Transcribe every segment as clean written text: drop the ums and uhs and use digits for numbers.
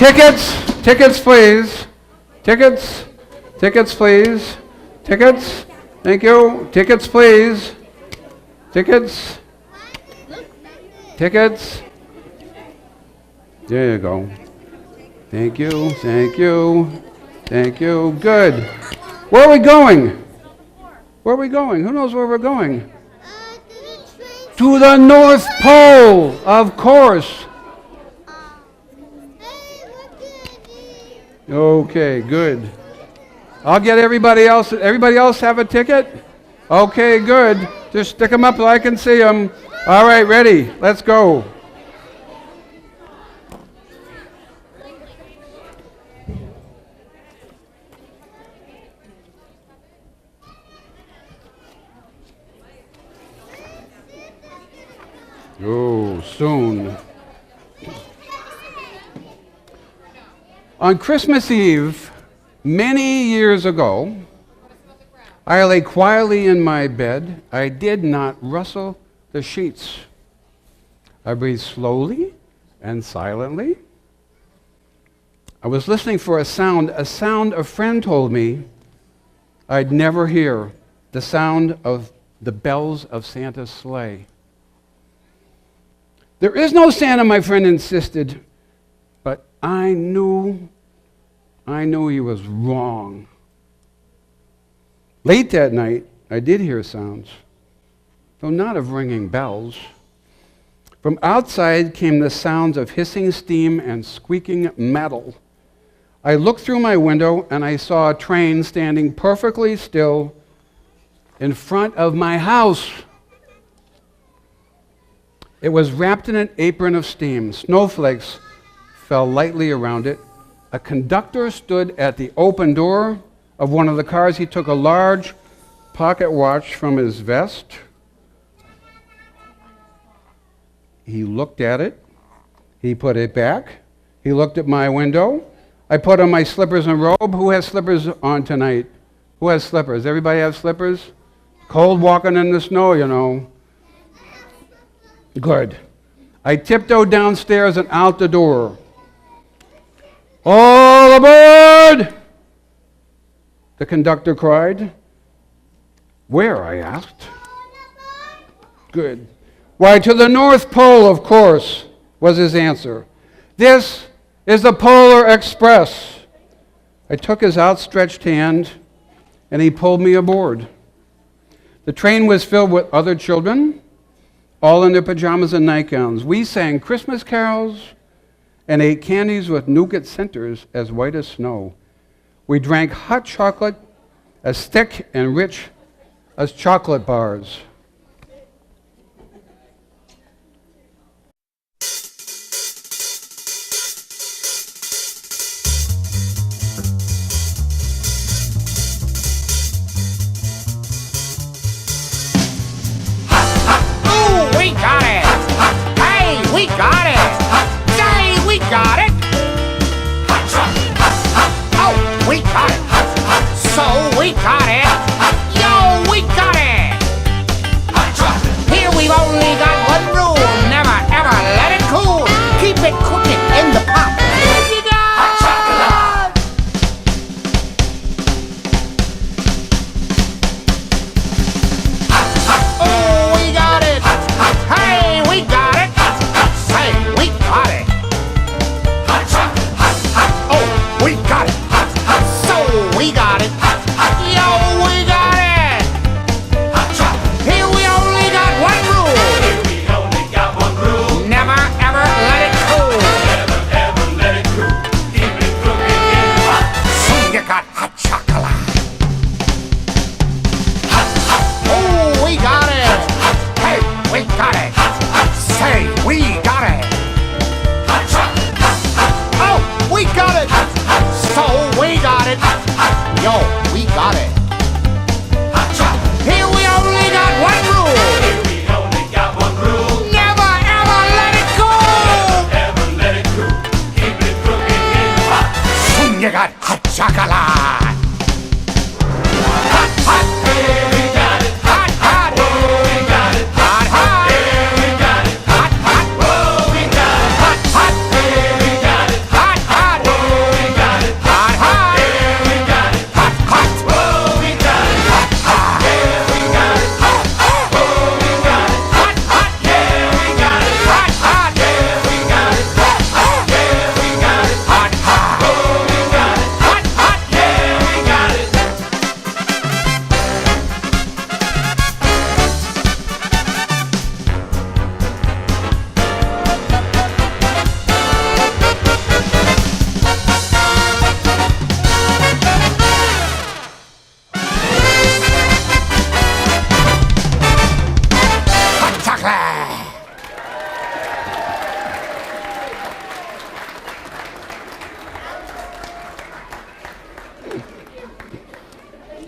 Tickets, please. Tickets, please. Tickets. Thank you. Tickets, please. Tickets. There you go. Thank you. Good. Where are we going? Who knows where we're going? To the North Pole, of course. Okay, good. I'll get everybody else. Everybody else have a ticket? Okay, good. Just stick them up so I can see them. All right, ready. Let's go. Oh, soon. On Christmas Eve, many years ago, I lay quietly in my bed. I did not rustle the sheets. I breathed slowly and silently. I was listening for a sound a friend told me I'd never hear, the sound of the bells of Santa's sleigh. There is no Santa, my friend insisted, but I knew he was wrong. Late that night, I did hear sounds, though not of ringing bells. From outside came the sounds of hissing steam and squeaking metal. I looked through my window and I saw a train standing perfectly still in front of my house. It was wrapped in an apron of steam. Snowflakes fell lightly around it. A conductor stood at the open door of one of the cars. He took a large pocket watch from his vest. He looked at it. He put it back. He looked at my window. I put on my slippers and robe. Who has slippers on tonight? Who has slippers? Everybody have slippers? Cold walking in the snow, you know. Good. I tiptoed downstairs and out the door. All aboard! The conductor cried. Where? I asked. Good. Why, to the North Pole, of course, was his answer. This is the Polar Express. I took his outstretched hand and he pulled me aboard. The train was filled with other children, all in their pajamas and nightgowns. We sang Christmas carols and ate candies with nougat centers as white as snow. We drank hot chocolate as thick and rich as chocolate bars. We got it! Say, we got it! Oh, we got it! So we got it! Yo, we got it!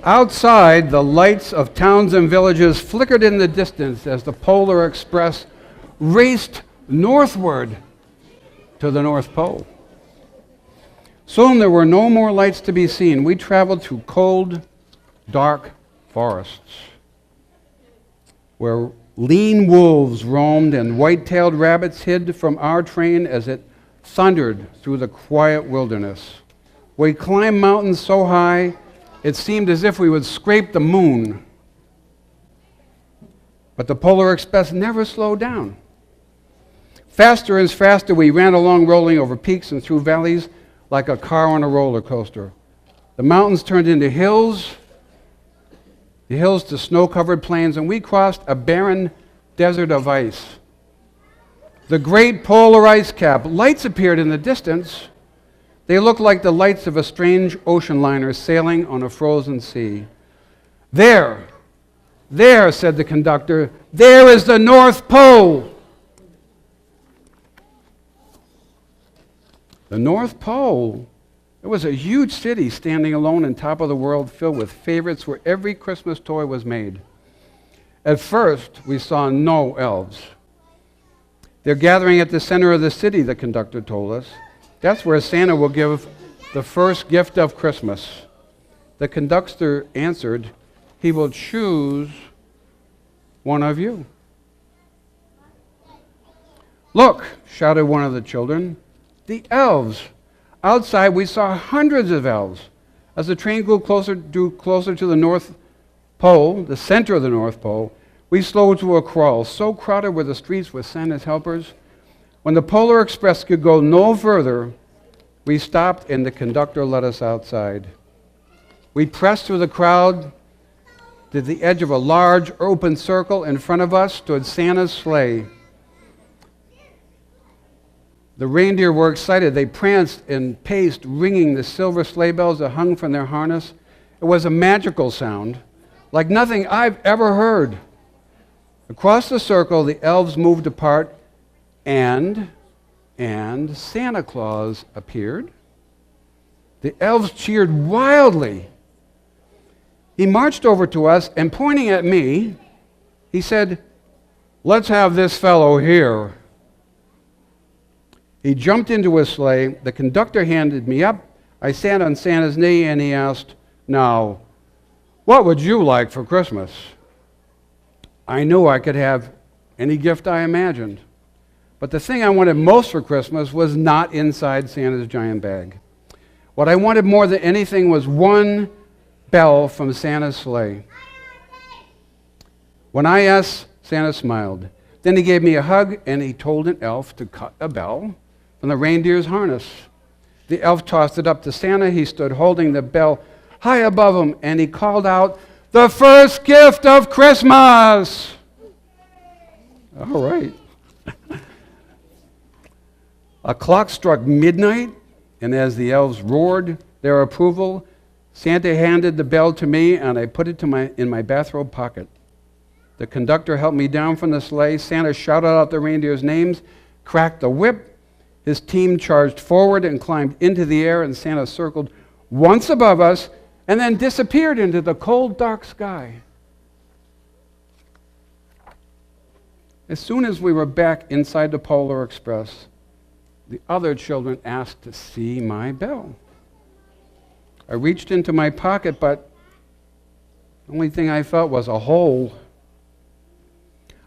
Outside, the lights of towns and villages flickered in the distance as the Polar Express raced northward to the North Pole. Soon there were no more lights to be seen. We traveled through cold, dark forests where lean wolves roamed and white-tailed rabbits hid from our train as it thundered through the quiet wilderness. We climbed mountains so high it seemed as if we would scrape the moon. But the Polar Express never slowed down. Faster and faster we ran along, rolling over peaks and through valleys like a car on a roller coaster. The mountains turned into hills, the hills to snow-covered plains, and we crossed a barren desert of ice. The great polar ice cap. Lights appeared in the distance. They looked like the lights of a strange ocean liner sailing on a frozen sea. There, said the conductor, there is the North Pole. The North Pole. It was a huge city standing alone on top of the world, filled with favorites where every Christmas toy was made. At first, we saw no elves. They're gathering at the center of the city, the conductor told us. That's where Santa will give the first gift of Christmas. The conductor answered, he will choose one of you. Look, shouted one of the children, the elves. Outside, we saw hundreds of elves. As the train drew closer to the North Pole, the center of the North Pole, we slowed to a crawl. So crowded were the streets with Santa's helpers. When the Polar Express could go no further, we stopped and the conductor let us outside. We pressed through the crowd to the edge of a large open circle. In front of us stood Santa's sleigh. The reindeer were excited. They pranced and paced, ringing the silver sleigh bells that hung from their harness. It was a magical sound, like nothing I've ever heard. Across the circle, the elves moved apart, and Santa Claus appeared. The elves cheered wildly. He marched over to us, and pointing at me, he said, let's have this fellow here. He jumped into his sleigh. The conductor handed me up. I sat on Santa's knee, and he asked, now, what would you like for Christmas? I knew I could have any gift I imagined. But the thing I wanted most for Christmas was not inside Santa's giant bag. What I wanted more than anything was one bell from Santa's sleigh. When I asked, Santa smiled. Then he gave me a hug, and he told an elf to cut a bell from the reindeer's harness. The elf tossed it up to Santa. He stood holding the bell high above him, and he called out, the first gift of Christmas! All right. A clock struck midnight, and as the elves roared their approval, Santa handed the bell to me, and I put it in my bathrobe pocket. The conductor helped me down from the sleigh. Santa shouted out the reindeers' names, cracked the whip. His team charged forward and climbed into the air, and Santa circled once above us and then disappeared into the cold, dark sky. As soon as we were back inside the Polar Express, the other children asked to see my bell. I reached into my pocket, but the only thing I felt was a hole.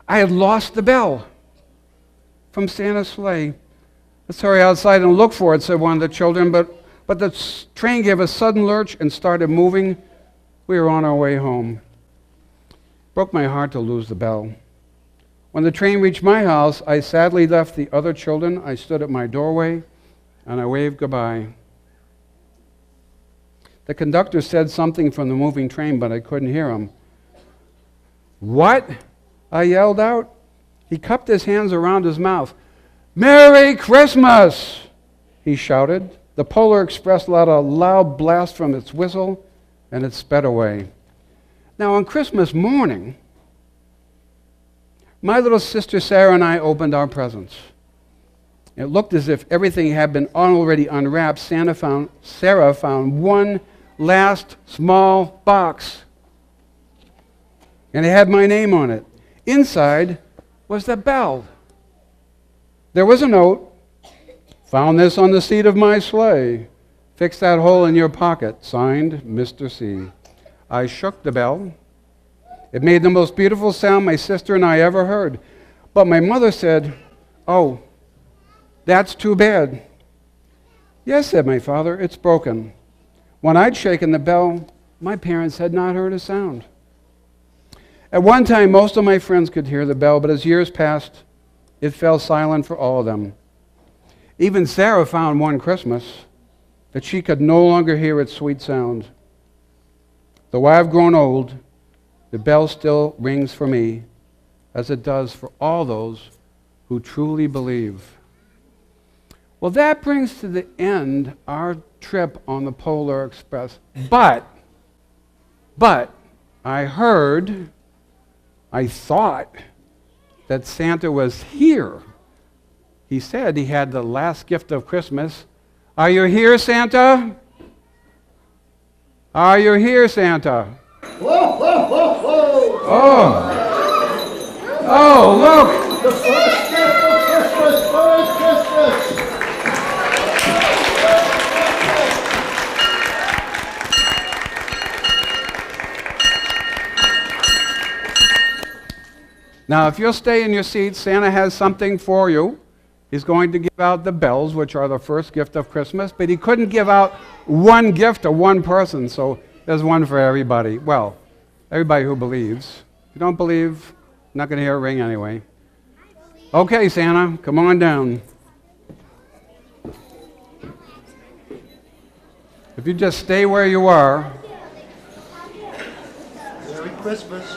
I had lost the bell from Santa's sleigh. Let's hurry outside and look for it, said one of the children, but the train gave a sudden lurch and started moving. We were on our way home. Broke my heart to lose the bell. When the train reached my house, I sadly left the other children. I stood at my doorway, and I waved goodbye. The conductor said something from the moving train, but I couldn't hear him. What? I yelled out. He cupped his hands around his mouth. Merry Christmas! He shouted. The Polar Express let a loud blast from its whistle, and it sped away. Now, on Christmas morning, my little sister Sarah and I opened our presents. It looked as if everything had been already unwrapped. Sarah found one last small box. And it had my name on it. Inside was the bell. There was a note. Found this on the seat of my sleigh. Fix that hole in your pocket. Signed, Mr. C. I shook the bell. It made the most beautiful sound my sister and I ever heard. But my mother said, "Oh, that's too bad." "Yes," said my father, "it's broken." When I'd shaken the bell, my parents had not heard a sound. At one time, most of my friends could hear the bell, but as years passed, it fell silent for all of them. Even Sarah found one Christmas that she could no longer hear its sweet sound. Though I've grown old, the bell still rings for me, as it does for all those who truly believe. Well, that brings to the end our trip on the Polar Express. But, I thought that Santa was here. He said he had the last gift of Christmas. Are you here, Santa? Are you here, Santa? Whoa, whoa, whoa, whoa! Oh, look! The first gift of Christmas! Merry Christmas! Now, if you'll stay in your seats, Santa has something for you. He's going to give out the bells, which are the first gift of Christmas, but he couldn't give out one gift to one person, so there's one for everybody. Well, everybody who believes. If you don't believe, you're not going to hear a ring anyway. Okay, Santa, come on down. If you just stay where you are. Merry Christmas.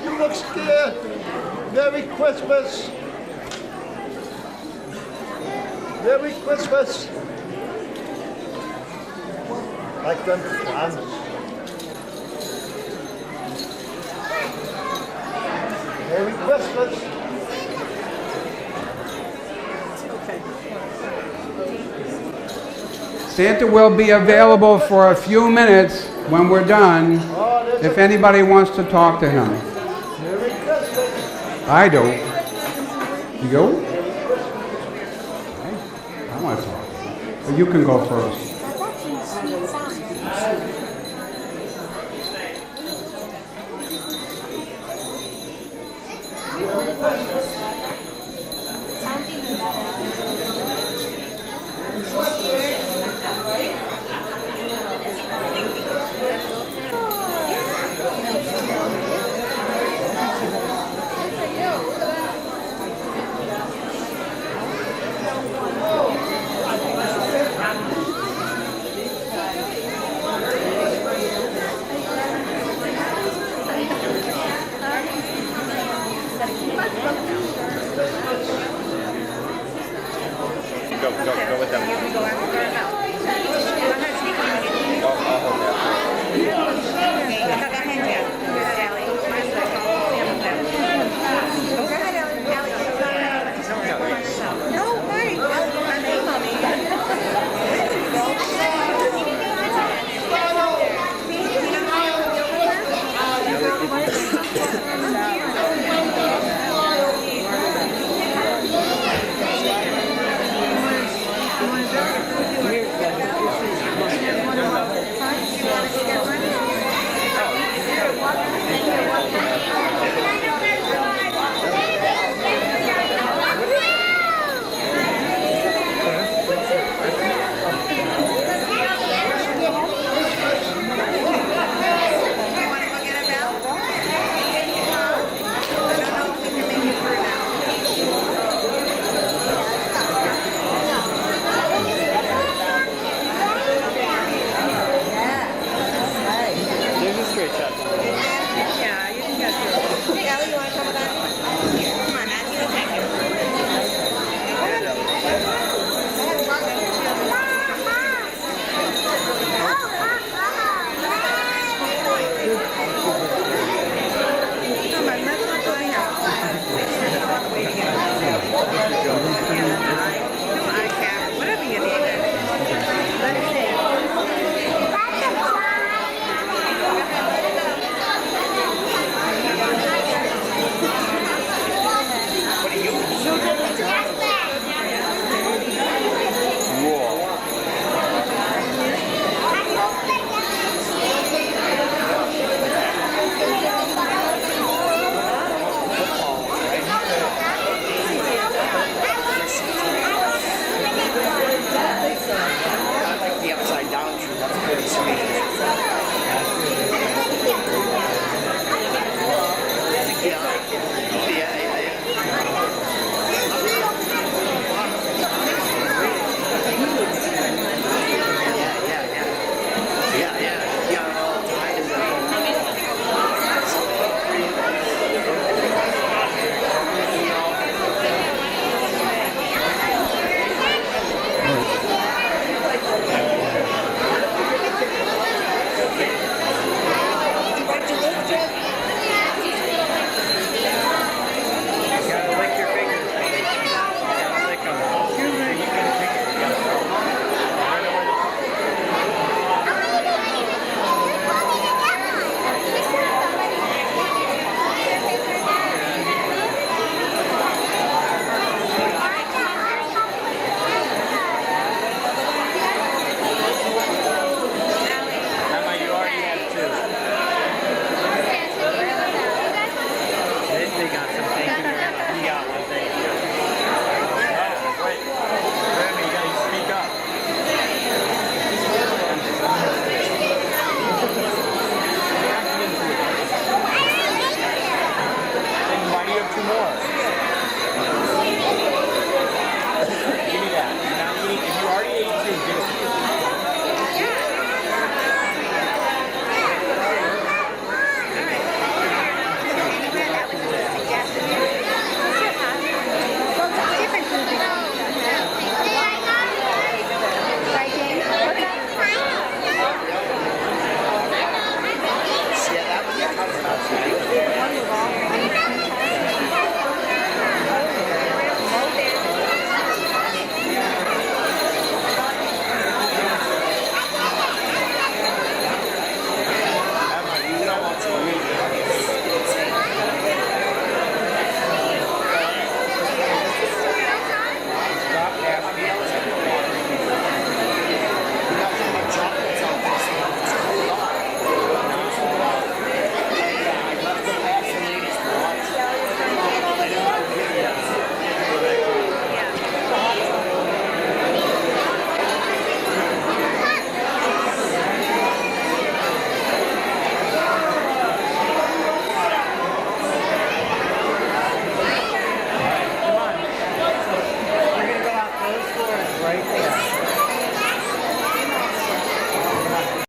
You look scared. Merry Christmas. Merry Christmas. Like them promise. Merry Christmas. Santa will be available for a few minutes when we're done if anybody wants to talk to him. Merry Christmas. I do. You go? I want to talk. Well, you can go first.